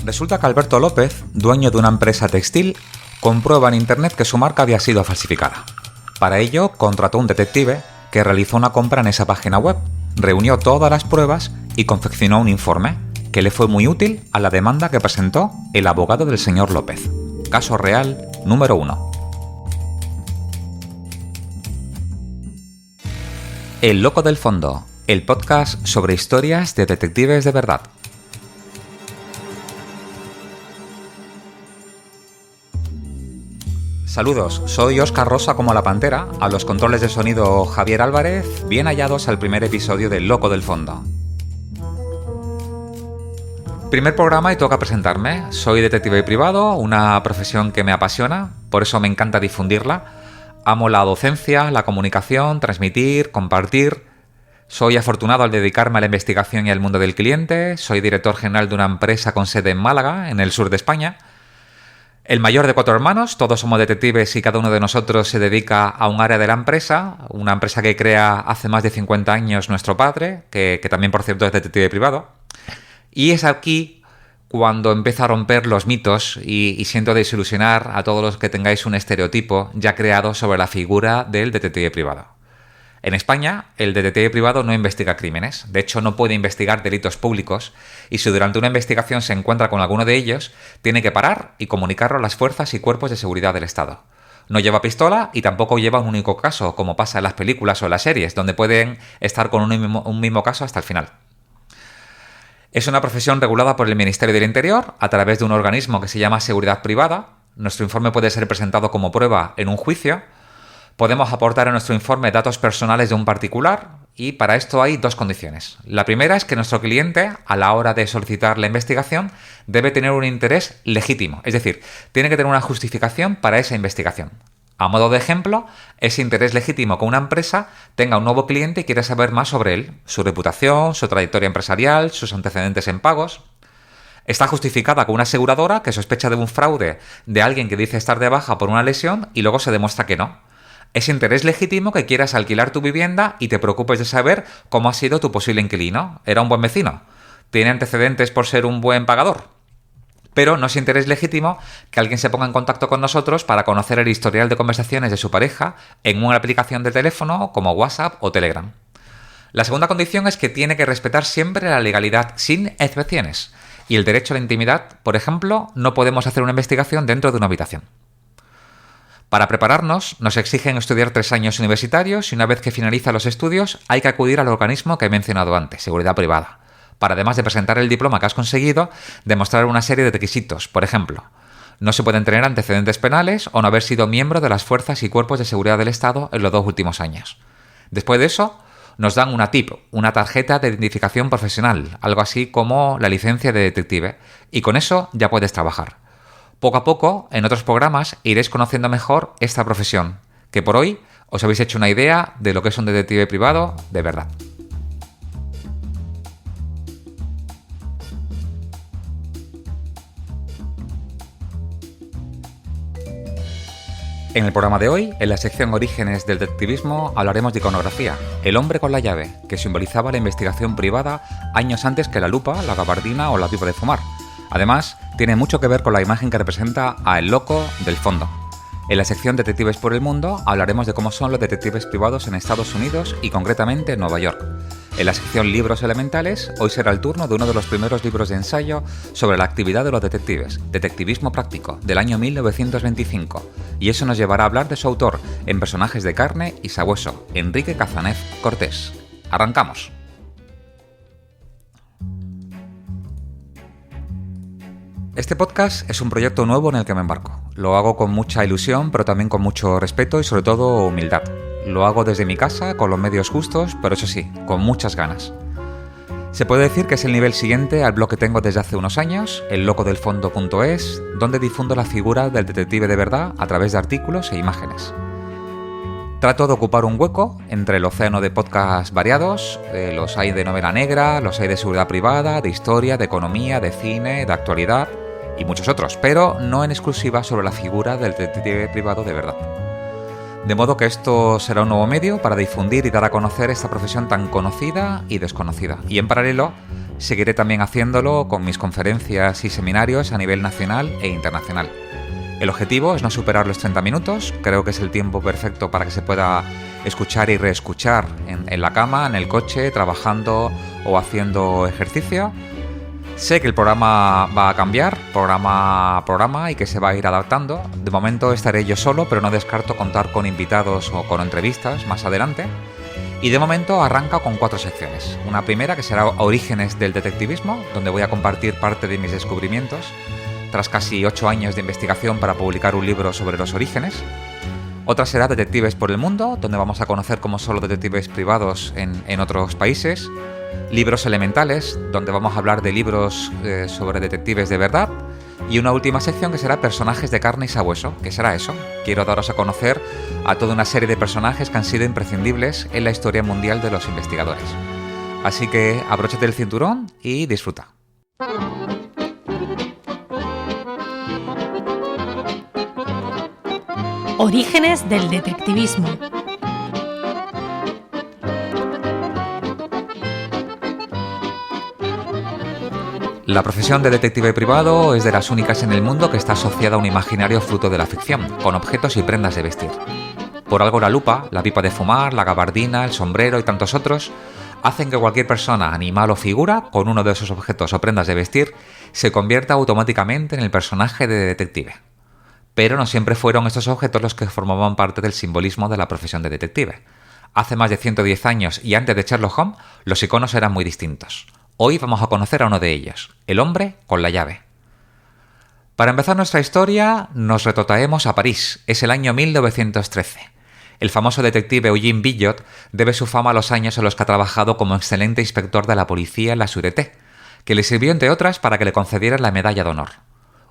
Resulta que Alberto López, dueño de una empresa textil, comprueba en internet que su marca había sido falsificada. Para ello, contrató un detective que realizó una compra en esa página web, reunió todas las pruebas y confeccionó un informe que le fue muy útil a la demanda que presentó el abogado del señor López. Caso real número 1. El Loco del Fondo, el podcast sobre historias de detectives de verdad. Saludos, soy Óscar Rosa como la Pantera, a los controles de sonido Javier Álvarez, bien hallados al primer episodio del Loco del Fondo. Primer programa y toca presentarme. Soy detective privado, una profesión que me apasiona, por eso me encanta difundirla. Amo la docencia, la comunicación, transmitir, compartir. Soy afortunado al dedicarme a la investigación y al mundo del cliente. Soy director general de una empresa con sede en Málaga, en el sur de España. El mayor de 4 hermanos, todos somos detectives y cada uno de nosotros se dedica a un área de la empresa, una empresa que crea hace más de 50 años nuestro padre, que también por cierto es detective privado. Y es aquí cuando empiezo a romper los mitos y siento desilusionar a todos los que tengáis un estereotipo ya creado sobre la figura del detective privado. En España, el detective privado no investiga crímenes, de hecho no puede investigar delitos públicos y si durante una investigación se encuentra con alguno de ellos, tiene que parar y comunicarlo a las fuerzas y cuerpos de seguridad del Estado. No lleva pistola y tampoco lleva un único caso, como pasa en las películas o en las series, donde pueden estar con un mismo caso hasta el final. Es una profesión regulada por el Ministerio del Interior a través de un organismo que se llama Seguridad Privada. Nuestro informe puede ser presentado como prueba en un juicio. Podemos aportar en nuestro informe datos personales de un particular y para esto hay 2 condiciones. La primera es que nuestro cliente, a la hora de solicitar la investigación, debe tener un interés legítimo, es decir, tiene que tener una justificación para esa investigación. A modo de ejemplo, ese interés legítimo que una empresa tenga un nuevo cliente y quiera saber más sobre él, su reputación, su trayectoria empresarial, sus antecedentes en pagos. Está justificada con una aseguradora que sospecha de un fraude de alguien que dice estar de baja por una lesión y luego se demuestra que no. Es interés legítimo que quieras alquilar tu vivienda y te preocupes de saber cómo ha sido tu posible inquilino. ¿Era un buen vecino? ¿Tiene antecedentes por ser un buen pagador? Pero no es interés legítimo que alguien se ponga en contacto con nosotros para conocer el historial de conversaciones de su pareja en una aplicación de teléfono como WhatsApp o Telegram. La segunda condición es que tiene que respetar siempre la legalidad sin excepciones. Y el derecho a la intimidad, por ejemplo, no podemos hacer una investigación dentro de una habitación. Para prepararnos, nos exigen estudiar 3 años universitarios y una vez que finalizan los estudios hay que acudir al organismo que he mencionado antes, Seguridad Privada, para además de presentar el diploma que has conseguido, demostrar una serie de requisitos. Por ejemplo, no se pueden tener antecedentes penales o no haber sido miembro de las fuerzas y cuerpos de seguridad del Estado en los 2 últimos años. Después de eso, nos dan una TIP, una tarjeta de identificación profesional, algo así como la licencia de detective, y con eso ya puedes trabajar. Poco a poco, en otros programas, iréis conociendo mejor esta profesión, que por hoy os habéis hecho una idea de lo que es un detective privado de verdad. En el programa de hoy, en la sección Orígenes del detectivismo, hablaremos de iconografía, el hombre con la llave, que simbolizaba la investigación privada años antes que la lupa, la gabardina o la pipa de fumar. Además, tiene mucho que ver con la imagen que representa a el loco del fondo. En la sección Detectives por el Mundo hablaremos de cómo son los detectives privados en Estados Unidos y concretamente en Nueva York. En la sección Libros Elementales, hoy será el turno de uno de los primeros libros de ensayo sobre la actividad de los detectives, Detectivismo Práctico, del año 1925. Y eso nos llevará a hablar de su autor, en Personajes de carne y sabueso, Enrique Cazanev Cortés. ¡Arrancamos! Este podcast es un proyecto nuevo en el que me embarco. Lo hago con mucha ilusión, pero también con mucho respeto y sobre todo humildad. Lo hago desde mi casa, con los medios justos, pero eso sí, con muchas ganas. Se puede decir que es el nivel siguiente al blog que tengo desde hace unos años, ellocodelfondo.es, donde difundo la figura del detective de verdad a través de artículos e imágenes. Trato de ocupar un hueco entre el océano de podcasts variados, los hay de novela negra, los hay de seguridad privada, de historia, de economía, de cine, de actualidad y muchos otros, pero no en exclusiva sobre la figura del detective privado de verdad. De modo que esto será un nuevo medio para difundir y dar a conocer esta profesión tan conocida y desconocida. Y en paralelo, seguiré también haciéndolo con mis conferencias y seminarios a nivel nacional e internacional. El objetivo es no superar los 30 minutos, creo que es el tiempo perfecto para que se pueda escuchar y reescuchar en la cama, en el coche, trabajando o haciendo ejercicio. Sé que el programa va a cambiar, programa a programa, y que se va a ir adaptando. De momento estaré yo solo, pero no descarto contar con invitados o con entrevistas más adelante. Y de momento arranca con 4 secciones. Una primera que será Orígenes del detectivismo, donde voy a compartir parte de mis descubrimientos, tras casi 8 años de investigación para publicar un libro sobre los orígenes. Otra será Detectives por el mundo, donde vamos a conocer cómo son los detectives privados en otros países. Libros elementales, donde vamos a hablar de libros sobre detectives de verdad. Y una última sección que será personajes de carne y sabueso. ¿Qué será eso? Quiero daros a conocer a toda una serie de personajes que han sido imprescindibles en la historia mundial de los investigadores. Así que abróchate el cinturón y disfruta. Orígenes del detectivismo. La profesión de detective privado es de las únicas en el mundo que está asociada a un imaginario fruto de la ficción, con objetos y prendas de vestir. Por algo la lupa, la pipa de fumar, la gabardina, el sombrero y tantos otros hacen que cualquier persona, animal o figura, con uno de esos objetos o prendas de vestir, se convierta automáticamente en el personaje de detective. Pero no siempre fueron estos objetos los que formaban parte del simbolismo de la profesión de detective. Hace más de 110 años y antes de Sherlock Holmes, los iconos eran muy distintos. Hoy vamos a conocer a uno de ellos, el hombre con la llave. Para empezar nuestra historia, nos retrotraemos a París. Es el año 1913. El famoso detective Eugene Billot debe su fama a los años en los que ha trabajado como excelente inspector de la policía en la Sûreté, que le sirvió entre otras para que le concedieran la medalla de honor.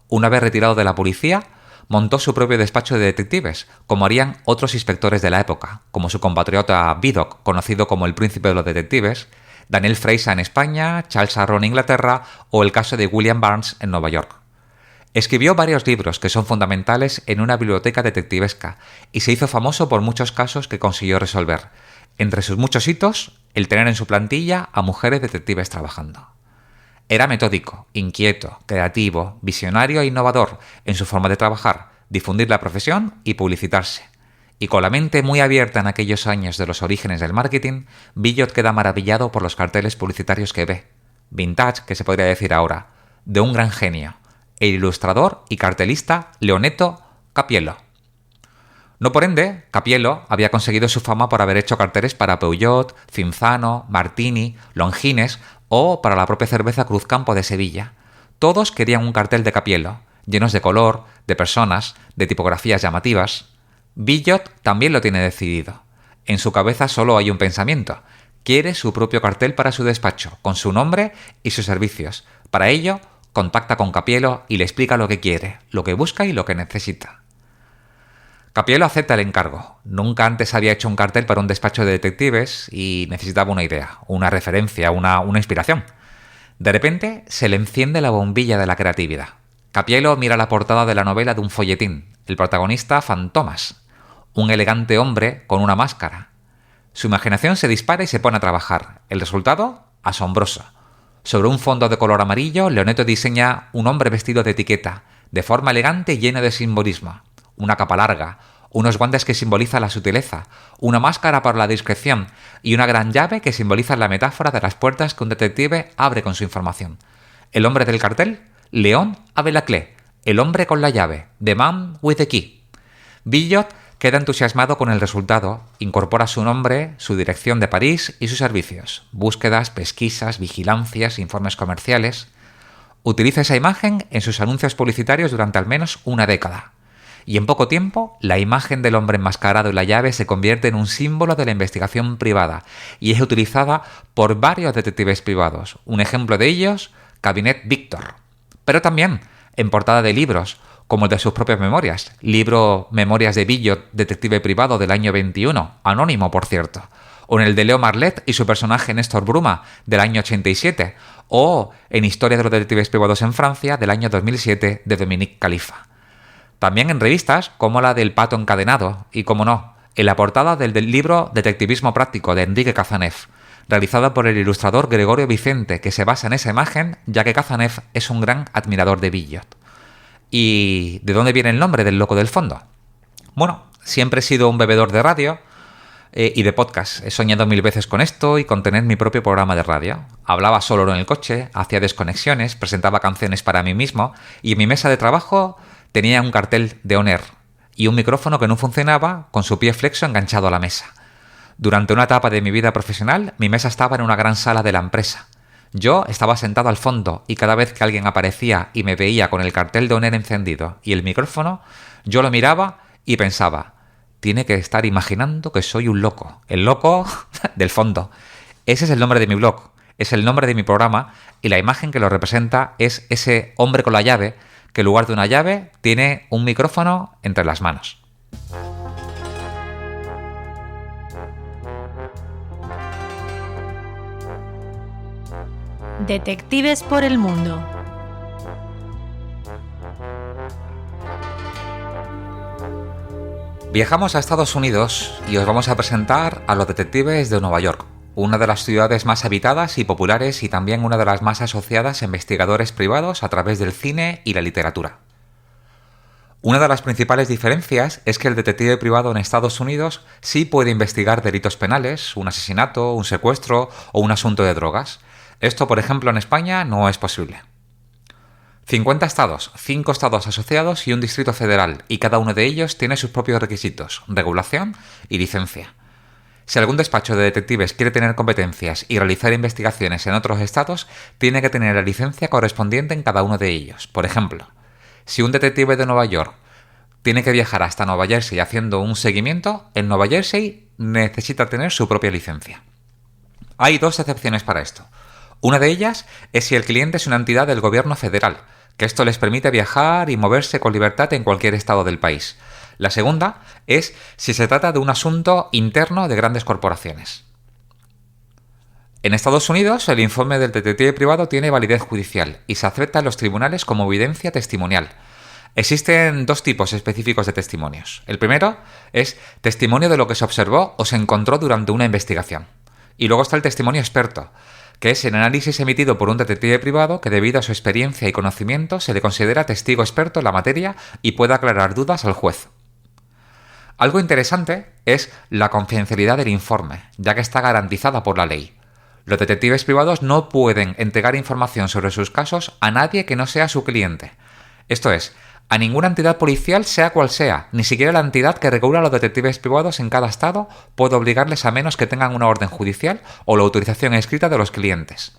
Una vez retirado de la policía, montó su propio despacho de detectives, como harían otros inspectores de la época, como su compatriota Vidocq, conocido como el príncipe de los detectives, Daniel Fraser en España, Charles Arrow en Inglaterra o el caso de William Barnes en Nueva York. Escribió varios libros que son fundamentales en una biblioteca detectivesca y se hizo famoso por muchos casos que consiguió resolver. Entre sus muchos hitos, el tener en su plantilla a mujeres detectives trabajando. Era metódico, inquieto, creativo, visionario e innovador en su forma de trabajar, difundir la profesión y publicitarse. Y con la mente muy abierta en aquellos años de los orígenes del marketing, Billot queda maravillado por los carteles publicitarios que ve. Vintage, que se podría decir ahora, de un gran genio, el ilustrador y cartelista Leonetto Cappiello. No por ende, Cappiello había conseguido su fama por haber hecho carteles para Peugeot, Cinzano, Martini, Longines o para la propia cerveza Cruzcampo de Sevilla. Todos querían un cartel de Cappiello, llenos de color, de personas, de tipografías llamativas. Billot también lo tiene decidido. En su cabeza solo hay un pensamiento. Quiere su propio cartel para su despacho, con su nombre y sus servicios. Para ello, contacta con Cappiello y le explica lo que quiere, lo que busca y lo que necesita. Cappiello acepta el encargo. Nunca antes había hecho un cartel para un despacho de detectives y necesitaba una idea, una referencia, una inspiración. De repente, se le enciende la bombilla de la creatividad. Cappiello mira la portada de la novela de un folletín. El protagonista, Fantomas. Un elegante hombre con una máscara. Su imaginación se dispara y se pone a trabajar. El resultado, asombroso. Sobre un fondo de color amarillo, Leonetto diseña un hombre vestido de etiqueta, de forma elegante y lleno de simbolismo. Una capa larga, unos guantes que simbolizan la sutileza, una máscara para la discreción y una gran llave que simboliza la metáfora de las puertas que un detective abre con su información. El hombre del cartel, Léon Avelaclé, el hombre con la llave, The Man with the Key. Billot queda entusiasmado con el resultado, incorpora su nombre, su dirección de París y sus servicios, búsquedas, pesquisas, vigilancias, informes comerciales. Utiliza esa imagen en sus anuncios publicitarios durante al menos una década. Y en poco tiempo, la imagen del hombre enmascarado y la llave se convierte en un símbolo de la investigación privada y es utilizada por varios detectives privados. Un ejemplo de ellos, Cabinet Victor. Pero también en portada de libros, como el de sus propias memorias, libro Memorias de Billot, detective privado del año 21, anónimo por cierto, o en el de Leo Marlet y su personaje Néstor Bruma del año 87, o en Historia de los detectives privados en Francia del año 2007 de Dominique Khalifa. También en revistas como la del Pato Encadenado y, como no, en la portada del libro Detectivismo Práctico de Enrique Cazanev, realizada por el ilustrador Gregorio Vicente, que se basa en esa imagen, ya que Cazanev es un gran admirador de Villot. ¿Y de dónde viene el nombre del loco del fondo? Bueno, siempre he sido un bebedor de radio y de podcast. He soñado 1000 veces con esto y con tener mi propio programa de radio. Hablaba solo en el coche, hacía desconexiones, presentaba canciones para mí mismo y en mi mesa de trabajo tenía un cartel de On Air y un micrófono que no funcionaba con su pie flexo enganchado a la mesa. Durante una etapa de mi vida profesional, mi mesa estaba en una gran sala de la empresa. Yo estaba sentado al fondo y cada vez que alguien aparecía y me veía con el cartel de On Air encendido y el micrófono, yo lo miraba y pensaba: tiene que estar imaginando que soy un loco. El loco del fondo. Ese es el nombre de mi blog, es el nombre de mi programa y la imagen que lo representa es ese hombre con la llave que en lugar de una llave tiene un micrófono entre las manos. Detectives por el mundo. Viajamos a Estados Unidos y os vamos a presentar a los detectives de Nueva York, una de las ciudades más habitadas y populares y también una de las más asociadas a investigadores privados a través del cine y la literatura. Una de las principales diferencias es que el detective privado en Estados Unidos sí puede investigar delitos penales, un asesinato, un secuestro o un asunto de drogas. Esto, por ejemplo, en España no es posible. 50 estados, 5 estados asociados y un distrito federal, y cada uno de ellos tiene sus propios requisitos, regulación y licencia. Si algún despacho de detectives quiere tener competencias y realizar investigaciones en otros estados, tiene que tener la licencia correspondiente en cada uno de ellos. Por ejemplo, si un detective de Nueva York tiene que viajar hasta Nueva Jersey haciendo un seguimiento, en Nueva Jersey necesita tener su propia licencia. Hay 2 excepciones para esto. Una de ellas es si el cliente es una entidad del gobierno federal, que esto les permite viajar y moverse con libertad en cualquier estado del país. La segunda es si se trata de un asunto interno de grandes corporaciones. En Estados Unidos, el informe del detective privado tiene validez judicial y se acepta en los tribunales como evidencia testimonial. Existen 2 tipos específicos de testimonios. El primero es testimonio de lo que se observó o se encontró durante una investigación. Y luego está el testimonio experto, que es el análisis emitido por un detective privado que debido a su experiencia y conocimiento se le considera testigo experto en la materia y puede aclarar dudas al juez. Algo interesante es la confidencialidad del informe, ya que está garantizada por la ley. Los detectives privados no pueden entregar información sobre sus casos a nadie que no sea su cliente. Esto es, a ninguna entidad policial, sea cual sea, ni siquiera la entidad que regula a los detectives privados en cada estado puede obligarles a menos que tengan una orden judicial o la autorización escrita de los clientes.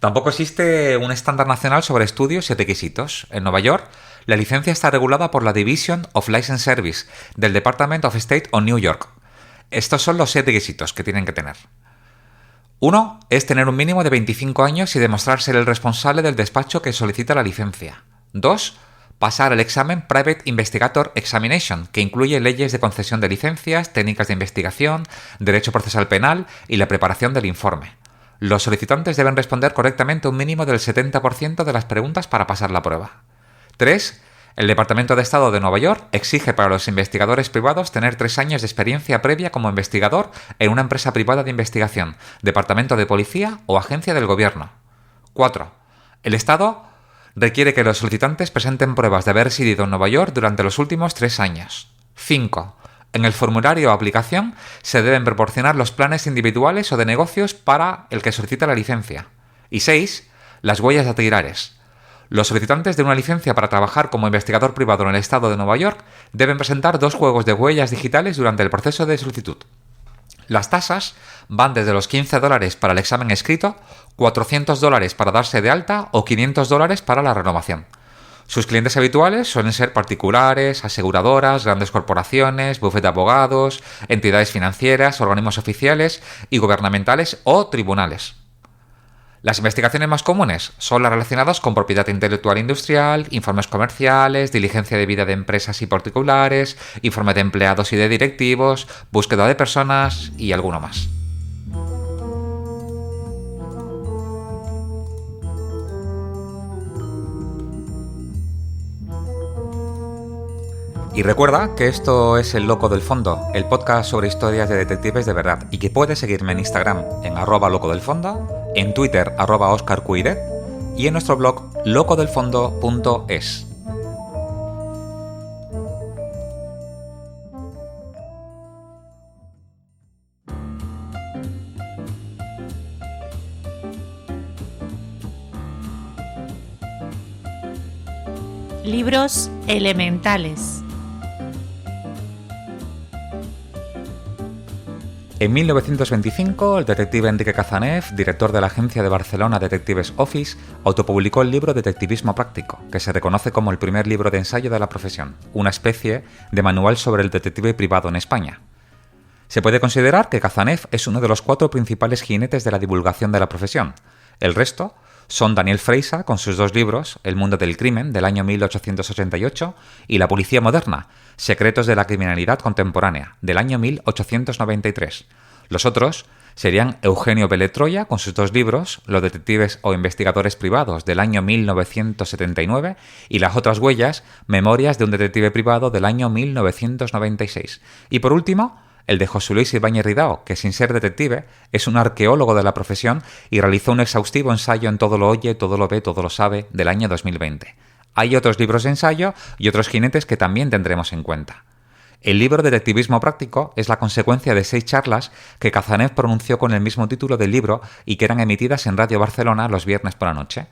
Tampoco existe un estándar nacional sobre estudios y requisitos. En Nueva York, la licencia está regulada por la Division of License Service del Department of State of New York. Estos son los 7 requisitos que tienen que tener. 1 es tener un mínimo de 25 años y demostrar ser el responsable del despacho que solicita la licencia. 2. Pasar el examen Private Investigator Examination, que incluye leyes de concesión de licencias, técnicas de investigación, derecho procesal penal y la preparación del informe. Los solicitantes deben responder correctamente un mínimo del 70% de las preguntas para pasar la prueba. 3. El Departamento de Estado de Nueva York exige para los investigadores privados tener 3 años de experiencia previa como investigador en una empresa privada de investigación, departamento de policía o agencia del gobierno. 4. El Estado requiere que los solicitantes presenten pruebas de haber residido en Nueva York durante los últimos 3 años. 5. En el formulario o aplicación se deben proporcionar los planes individuales o de negocios para el que solicita la licencia. Y 6. Las huellas dactilares. Los solicitantes de una licencia para trabajar como investigador privado en el estado de Nueva York deben presentar 2 juegos de huellas digitales durante el proceso de solicitud. Las tasas van desde los $15 para el examen escrito, $400 para darse de alta o $500 para la renovación. Sus clientes habituales suelen ser particulares, aseguradoras, grandes corporaciones, bufetes de abogados, entidades financieras, organismos oficiales y gubernamentales o tribunales. Las investigaciones más comunes son las relacionadas con propiedad intelectual industrial, informes comerciales, diligencia de vida de empresas y particulares, informe de empleados y de directivos, búsqueda de personas y alguno más. Y recuerda que esto es El Loco del Fondo, el podcast sobre historias de detectives de verdad, y que puedes seguirme en Instagram en @locodelfondo, en Twitter @OscarCuidet y en nuestro blog locodelfondo.es. Libros elementales. En 1925, el detective Enrique Cazanev, director de la agencia de Barcelona Detectives Office, autopublicó el libro Detectivismo Práctico, que se reconoce como el primer libro de ensayo de la profesión, una especie de manual sobre el detective privado en España. Se puede considerar que Cazanev es uno de los 4 principales jinetes de la divulgación de la profesión. El resto son Daniel Freysa, con sus 2 libros, El mundo del crimen, del año 1888, y La policía moderna, Secretos de la criminalidad contemporánea, del año 1893. Los otros serían Eugenio Beletroya, con sus 2 libros, Los detectives o investigadores privados, del año 1979, y Las otras huellas, Memorias de un detective privado, del año 1996. Y por último, el de José Luis Ibáñez Ridao, que sin ser detective es un arqueólogo de la profesión y realizó un exhaustivo ensayo en Todo lo oye, todo lo ve, todo lo sabe, del año 2020. Hay otros libros de ensayo y otros jinetes que también tendremos en cuenta. El libro Detectivismo Práctico es la consecuencia de 6 charlas que Cazanev pronunció con el mismo título del libro y que eran emitidas en Radio Barcelona los viernes por la noche.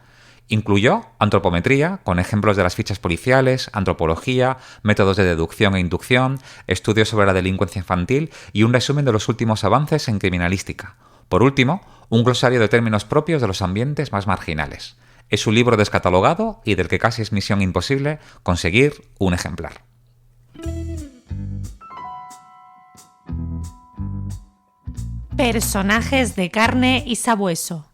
Incluyó antropometría, con ejemplos de las fichas policiales, antropología, métodos de deducción e inducción, estudios sobre la delincuencia infantil y un resumen de los últimos avances en criminalística. Por último, un glosario de términos propios de los ambientes más marginales. Es un libro descatalogado y del que casi es misión imposible conseguir un ejemplar. Personajes de carne y sabueso.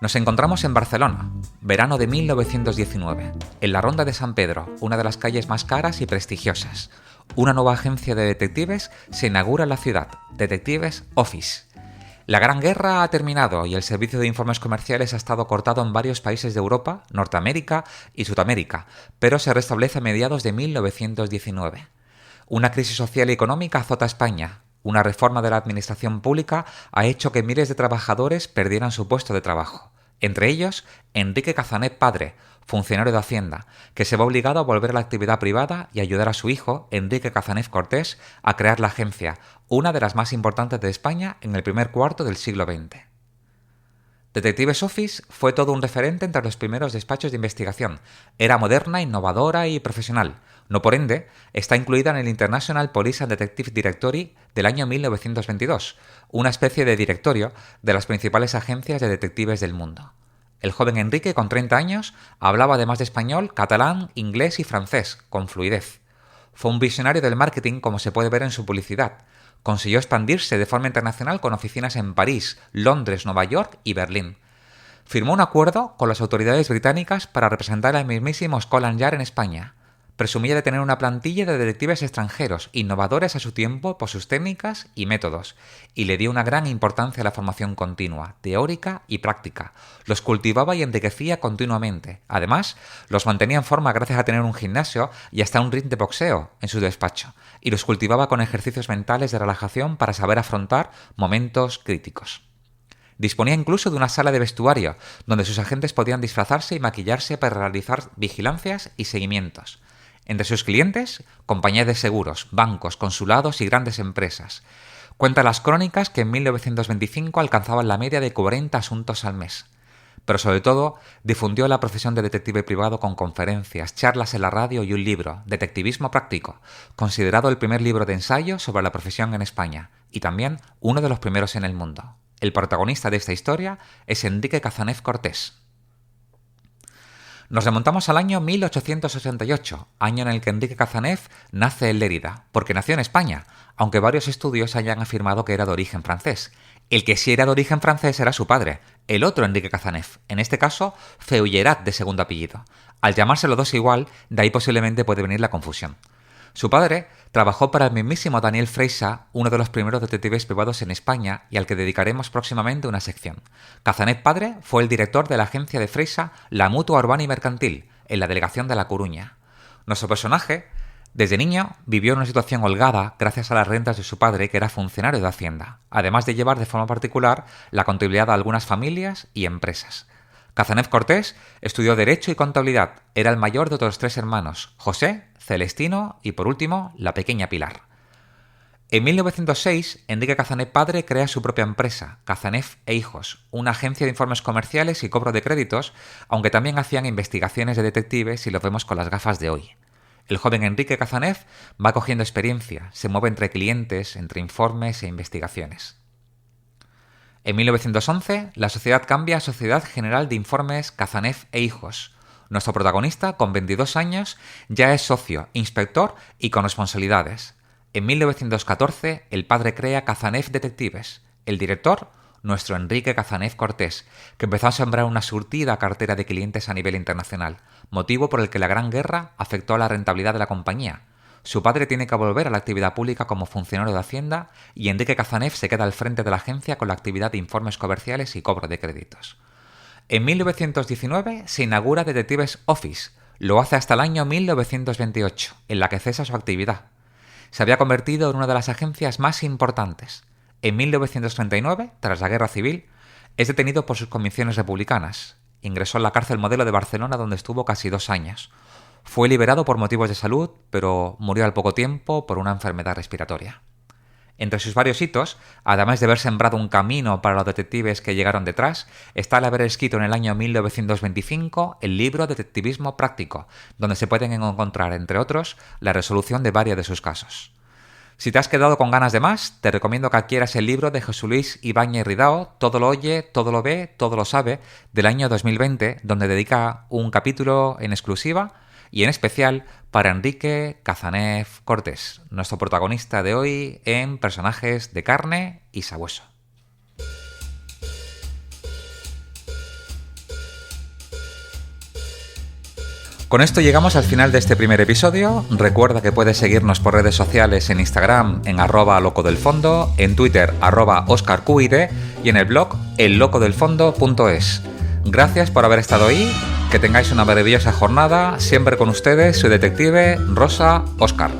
Nos encontramos en Barcelona, verano de 1919, en la Ronda de San Pedro, una de las calles más caras y prestigiosas. Una nueva agencia de detectives se inaugura en la ciudad, Detectives Office. La Gran Guerra ha terminado y el servicio de informes comerciales ha estado cortado en varios países de Europa, Norteamérica y Sudamérica, pero se restablece a mediados de 1919. Una crisis social y económica azota a España. Una reforma de la administración pública ha hecho que miles de trabajadores perdieran su puesto de trabajo. Entre ellos, Enrique Cazanev padre, funcionario de Hacienda, que se ve obligado a volver a la actividad privada y ayudar a su hijo, Enrique Cazanev Cortés, a crear la agencia, una de las más importantes de España en el primer cuarto del siglo XX. Detectives Office fue todo un referente entre los primeros despachos de investigación. Era moderna, innovadora y profesional. No por ende, está incluida en el International Police and Detective Directory del año 1922, una especie de directorio de las principales agencias de detectives del mundo. El joven Enrique, con 30 años, hablaba además de español, catalán, inglés y francés, con fluidez. Fue un visionario del marketing, como se puede ver en su publicidad. Consiguió expandirse de forma internacional con oficinas en París, Londres, Nueva York y Berlín. Firmó un acuerdo con las autoridades británicas para representar al mismísimo Scotland Yard en España. Presumía de tener una plantilla de detectives extranjeros, innovadores a su tiempo por sus técnicas y métodos, y le dio una gran importancia a la formación continua, teórica y práctica. Los cultivaba y enriquecía continuamente. Además, los mantenía en forma gracias a tener un gimnasio y hasta un ring de boxeo en su despacho, y los cultivaba con ejercicios mentales de relajación para saber afrontar momentos críticos. Disponía incluso de una sala de vestuario, donde sus agentes podían disfrazarse y maquillarse para realizar vigilancias y seguimientos. Entre sus clientes, compañías de seguros, bancos, consulados y grandes empresas. Cuenta las crónicas que en 1925 alcanzaban la media de 40 asuntos al mes. Pero sobre todo, difundió la profesión de detective privado con conferencias, charlas en la radio y un libro, Detectivismo Práctico, considerado el primer libro de ensayo sobre la profesión en España, y también uno de los primeros en el mundo. El protagonista de esta historia es Enrique Cazanev Cortés. Nos remontamos al año 1868, año en el que Enrique Cazanev nace en Lérida, porque nació en España, aunque varios estudios hayan afirmado que era de origen francés. El que sí era de origen francés era su padre, el otro Enrique Cazanev, en este caso Feugerat de segundo apellido. Al llamarse los dos igual, de ahí posiblemente puede venir la confusión. Su padre trabajó para el mismísimo Daniel Freysa, uno de los primeros detectives privados en España y al que dedicaremos próximamente una sección. Cazanet padre fue el director de la agencia de Freysa, la Mutua Urbana y Mercantil, en la delegación de La Coruña. Nuestro personaje, desde niño, vivió en una situación holgada gracias a las rentas de su padre, que era funcionario de Hacienda, además de llevar de forma particular la contabilidad de algunas familias y empresas. Cazanet Cortés estudió Derecho y Contabilidad. Era el mayor de otros 3 hermanos, José, Celestino y, por último, la pequeña Pilar. En 1906, Enrique Cazanet padre crea su propia empresa, Cazanet e Hijos, una agencia de informes comerciales y cobro de créditos, aunque también hacían investigaciones de detectives si lo vemos con las gafas de hoy. El joven Enrique Cazanet va cogiendo experiencia, se mueve entre clientes, entre informes e investigaciones. En 1911, la sociedad cambia a Sociedad General de Informes Cazanet e Hijos. Nuestro protagonista, con 22 años, ya es socio, inspector y con responsabilidades. En 1914, el padre crea Cazanet Detectives. El director, nuestro Enrique Cazanet Cortés, que empezó a sembrar una surtida cartera de clientes a nivel internacional, motivo por el que la Gran Guerra afectó a la rentabilidad de la compañía. Su padre tiene que volver a la actividad pública como funcionario de Hacienda y Enrique Cazanet se queda al frente de la agencia con la actividad de informes comerciales y cobro de créditos. En 1919 se inaugura Detectives Office. Lo hace hasta el año 1928, en la que cesa su actividad. Se había convertido en una de las agencias más importantes. En 1939, tras la Guerra Civil, es detenido por sus convicciones republicanas. Ingresó en la cárcel Modelo de Barcelona, donde estuvo casi 2 años. Fue liberado por motivos de salud, pero murió al poco tiempo por una enfermedad respiratoria. Entre sus varios hitos, además de haber sembrado un camino para los detectives que llegaron detrás, está el haber escrito en el año 1925 el libro Detectivismo Práctico, donde se pueden encontrar, entre otros, la resolución de varios de sus casos. Si te has quedado con ganas de más, te recomiendo que adquieras el libro de José Luis Ibáñez Ridao, Todo lo oye, todo lo ve, todo lo sabe, del año 2020, donde dedica un capítulo en exclusiva y en especial para Enrique Cazanet Cortés, nuestro protagonista de hoy en Personajes de Carne y Sabueso. Con esto llegamos al final de este primer episodio. Recuerda que puedes seguirnos por redes sociales en Instagram en @locodelfondo, en Twitter @OscarQuide y en el blog ellocodelfondo.es. Gracias por haber estado ahí. Que tengáis una maravillosa jornada. Siempre con ustedes, su detective Rosa Óscar.